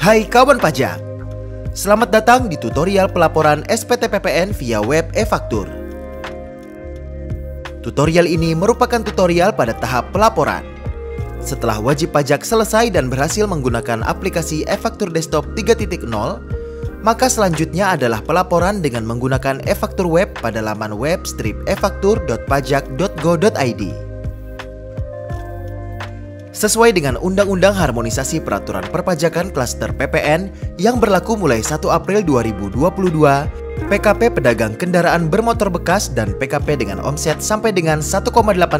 Hai kawan pajak, selamat datang di tutorial pelaporan SPT PPN via web e-faktur. Tutorial ini merupakan tutorial pada tahap pelaporan. Setelah wajib pajak selesai dan berhasil menggunakan aplikasi e-faktur desktop 3.0, maka selanjutnya adalah pelaporan dengan menggunakan e-faktur web pada laman web efaktur.pajak.go.id. Sesuai dengan Undang-Undang Harmonisasi Peraturan Perpajakan Klaster PPN yang berlaku mulai 1 April 2022, PKP pedagang kendaraan bermotor bekas dan PKP dengan omset sampai dengan 1,8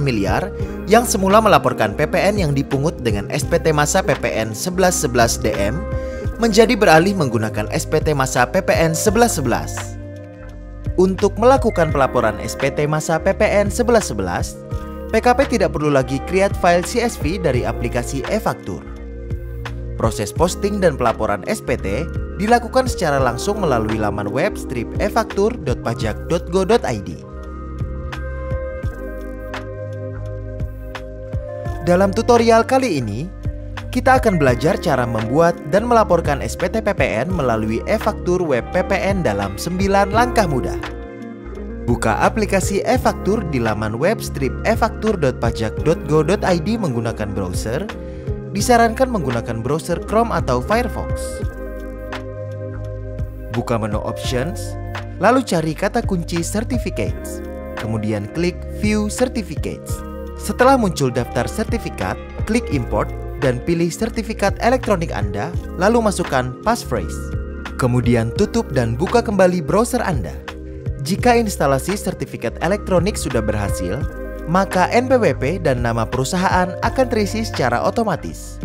miliar yang semula melaporkan PPN yang dipungut dengan SPT masa PPN 1111 DM menjadi beralih menggunakan SPT masa PPN 1111. Untuk melakukan pelaporan SPT masa PPN 1111, PKP tidak perlu lagi create file CSV dari aplikasi e-faktur. Proses posting dan pelaporan SPT dilakukan secara langsung melalui laman web efaktur.pajak.go.id. Dalam tutorial kali ini, kita akan belajar cara membuat dan melaporkan SPT PPN melalui e-faktur web PPN dalam 9 langkah mudah. Buka aplikasi e-faktur di laman web efaktur.pajak.go.id menggunakan browser. Disarankan menggunakan browser Chrome atau Firefox. Buka menu Options, lalu cari kata kunci Certificates. Kemudian klik View Certificates. Setelah muncul daftar sertifikat, klik Import dan pilih sertifikat elektronik Anda, lalu masukkan passphrase. Kemudian tutup dan buka kembali browser Anda. Jika instalasi sertifikat elektronik sudah berhasil, maka NPWP dan nama perusahaan akan terisi secara otomatis.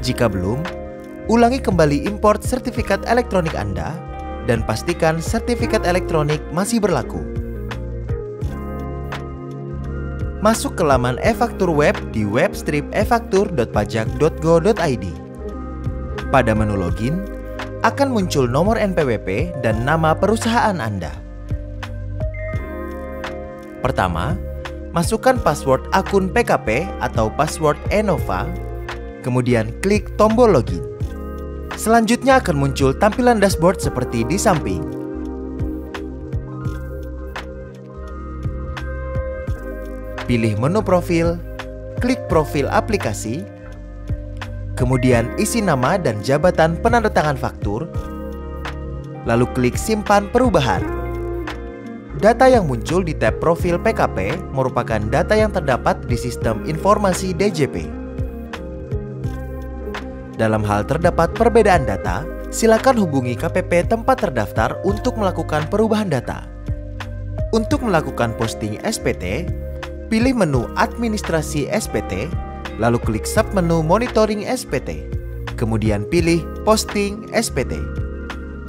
Jika belum, ulangi kembali import sertifikat elektronik Anda dan pastikan sertifikat elektronik masih berlaku. Masuk ke laman e-faktur web di web efaktur.pajak.go.id. Pada menu login, akan muncul nomor NPWP dan nama perusahaan Anda. Pertama, masukkan password akun PKP atau password Enova, kemudian klik tombol login. Selanjutnya akan muncul tampilan dashboard seperti di samping. Pilih menu profil, klik profil aplikasi, kemudian isi nama dan jabatan penandatangan faktur, lalu klik simpan perubahan. Data yang muncul di tab profil PKP merupakan data yang terdapat di sistem informasi DJP. Dalam hal terdapat perbedaan data, silakan hubungi KPP tempat terdaftar untuk melakukan perubahan data. Untuk melakukan posting SPT, pilih menu Administrasi SPT, lalu klik submenu Monitoring SPT, kemudian pilih Posting SPT.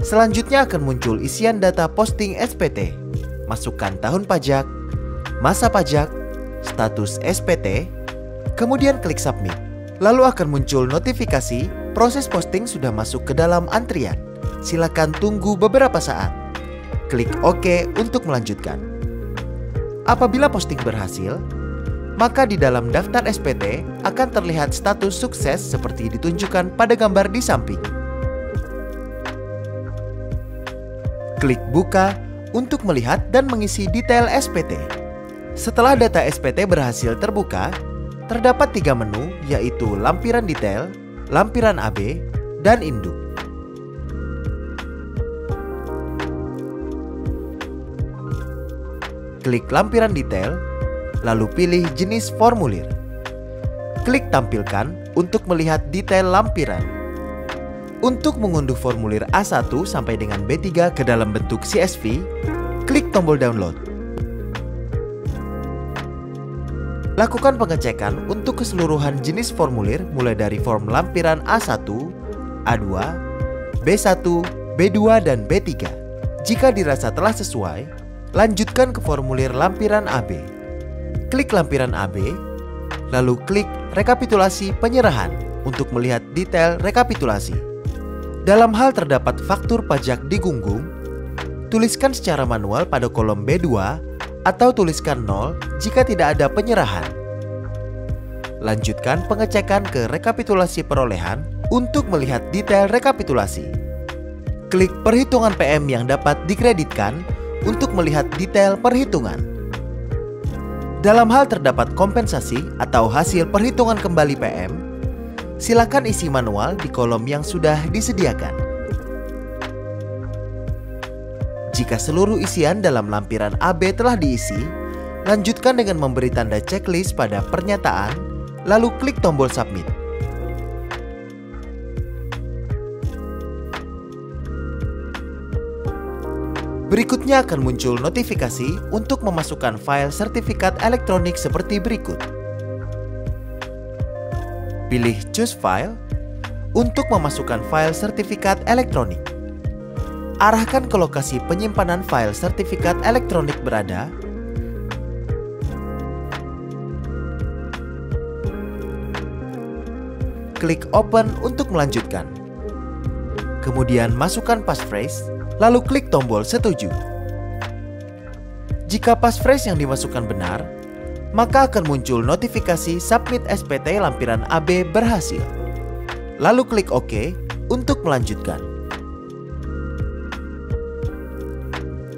Selanjutnya akan muncul isian data posting SPT. Masukkan tahun pajak, masa pajak, status SPT, kemudian klik submit. Lalu akan muncul notifikasi proses posting sudah masuk ke dalam antrian. Silakan tunggu beberapa saat. Klik OK untuk melanjutkan. Apabila posting berhasil, maka di dalam daftar SPT akan terlihat status sukses seperti ditunjukkan pada gambar di samping. Klik buka untuk melihat dan mengisi detail SPT. Setelah data SPT berhasil terbuka, terdapat 3 menu yaitu lampiran detail, lampiran AB, dan induk. Klik lampiran detail, lalu pilih jenis formulir. Klik tampilkan untuk melihat detail lampiran. Untuk mengunduh formulir A1 sampai dengan B3 ke dalam bentuk CSV, klik tombol download. Lakukan pengecekan untuk keseluruhan jenis formulir mulai dari form lampiran A1, A2, B1, B2, dan B3. Jika dirasa telah sesuai, lanjutkan ke formulir lampiran AB. Klik lampiran AB, lalu klik rekapitulasi penyerahan untuk melihat detail rekapitulasi. Dalam hal terdapat faktur pajak digunggung, tuliskan secara manual pada kolom B2 atau tuliskan 0 jika tidak ada penyerahan. Lanjutkan pengecekan ke rekapitulasi perolehan untuk melihat detail rekapitulasi. Klik perhitungan PM yang dapat dikreditkan untuk melihat detail perhitungan. Dalam hal terdapat kompensasi atau hasil perhitungan kembali PM, silakan isi manual di kolom yang sudah disediakan. Jika seluruh isian dalam lampiran AB telah diisi, lanjutkan dengan memberi tanda checklist pada pernyataan, lalu klik tombol submit. Berikutnya akan muncul notifikasi untuk memasukkan file sertifikat elektronik seperti berikut. Pilih Choose File untuk memasukkan file sertifikat elektronik. Arahkan ke lokasi penyimpanan file sertifikat elektronik berada. Klik Open untuk melanjutkan. Kemudian masukkan passphrase, lalu klik tombol Setuju. Jika passphrase yang dimasukkan benar, maka akan muncul notifikasi Submit SPT lampiran AB berhasil. Lalu klik OK untuk melanjutkan.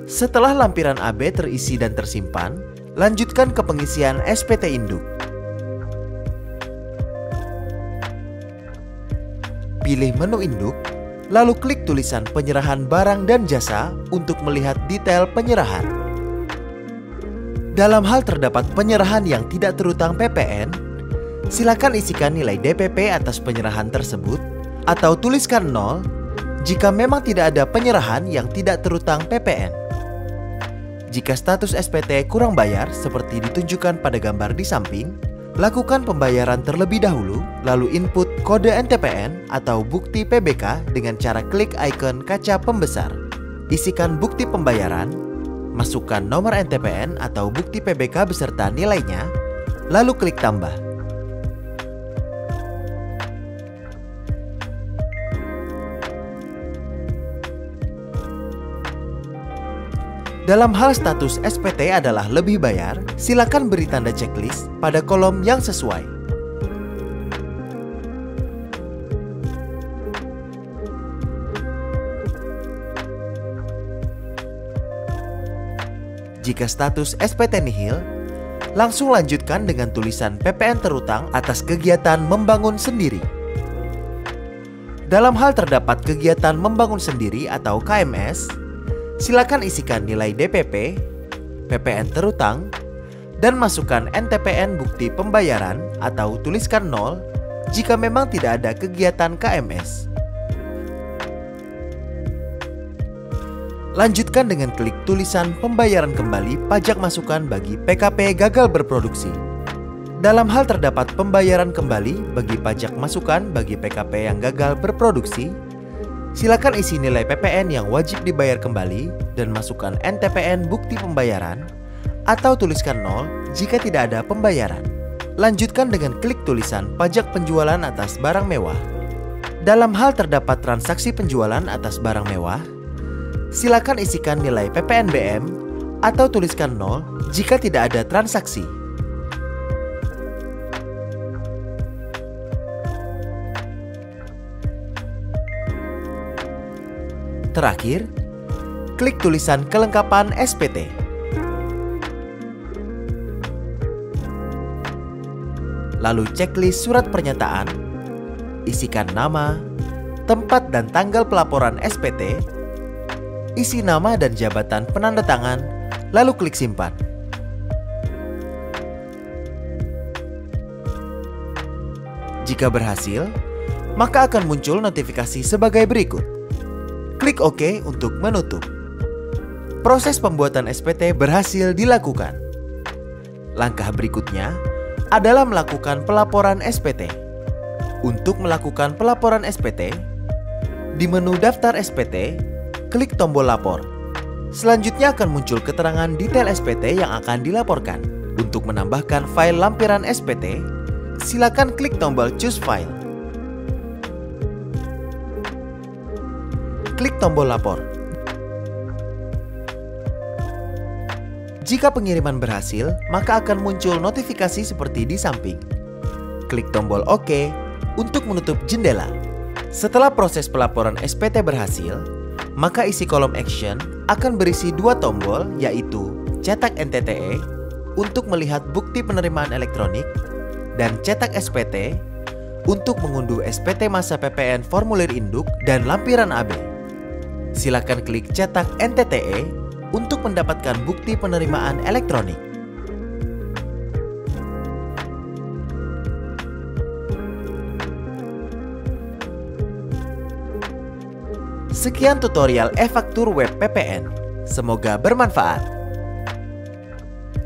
Setelah lampiran AB terisi dan tersimpan, lanjutkan ke pengisian SPT induk. Pilih menu induk, lalu klik tulisan penyerahan barang dan jasa untuk melihat detail penyerahan. Dalam hal terdapat penyerahan yang tidak terutang PPN, silakan isikan nilai DPP atas penyerahan tersebut atau tuliskan 0 jika memang tidak ada penyerahan yang tidak terutang PPN. Jika status SPT kurang bayar seperti ditunjukkan pada gambar di samping, lakukan pembayaran terlebih dahulu, lalu input kode NTPN atau bukti PBK dengan cara klik ikon kaca pembesar. Isikan bukti pembayaran, masukkan nomor NTPN atau bukti PBK beserta nilainya, lalu klik tambah. Dalam hal status SPT adalah lebih bayar, silakan beri tanda checklist pada kolom yang sesuai. Jika status SPT nihil, langsung lanjutkan dengan tulisan PPN terutang atas kegiatan membangun sendiri. Dalam hal terdapat kegiatan membangun sendiri atau KMS, silakan isikan nilai DPP, PPN terutang, dan masukkan NTPN bukti pembayaran atau tuliskan 0 jika memang tidak ada kegiatan KMS. Lanjutkan dengan klik tulisan pembayaran kembali pajak masukan bagi PKP gagal berproduksi. Dalam hal terdapat pembayaran kembali bagi pajak masukan bagi PKP yang gagal berproduksi, silakan isi nilai PPN yang wajib dibayar kembali dan masukkan NTPN bukti pembayaran atau tuliskan 0 jika tidak ada pembayaran. Lanjutkan dengan klik tulisan pajak penjualan atas barang mewah. Dalam hal terdapat transaksi penjualan atas barang mewah, silakan isikan nilai PPN BM atau tuliskan 0 jika tidak ada transaksi. Terakhir, klik tulisan kelengkapan SPT. Lalu checklist surat pernyataan, isikan nama, tempat dan tanggal pelaporan SPT, isi nama dan jabatan penanda tangan, lalu klik simpan. Jika berhasil, maka akan muncul notifikasi sebagai berikut. Klik OK untuk menutup. Proses pembuatan SPT berhasil dilakukan. Langkah berikutnya adalah melakukan pelaporan SPT. Untuk melakukan pelaporan SPT, di menu daftar SPT, klik tombol lapor. Selanjutnya akan muncul keterangan detail SPT yang akan dilaporkan. Untuk menambahkan file lampiran SPT, silakan klik tombol Choose File. Klik tombol lapor. Jika pengiriman berhasil, maka akan muncul notifikasi seperti di samping. klik tombol OK untuk menutup jendela. Setelah proses pelaporan SPT berhasil, maka isi kolom action akan berisi dua tombol, yaitu cetak NTTE untuk melihat bukti penerimaan elektronik dan cetak SPT untuk mengunduh SPT masa PPN formulir induk dan lampiran AB. Silakan klik cetak NTTE untuk mendapatkan bukti penerimaan elektronik. Sekian tutorial e-faktur web PPN. Semoga bermanfaat.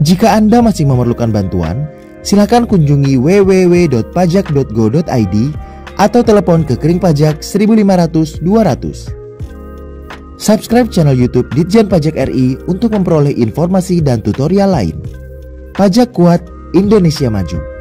Jika Anda masih memerlukan bantuan, silakan kunjungi www.pajak.go.id atau telepon ke Kering Pajak 1500 200. Subscribe channel YouTube Ditjen Pajak RI untuk memperoleh informasi dan tutorial lain. Pajak kuat, Indonesia maju.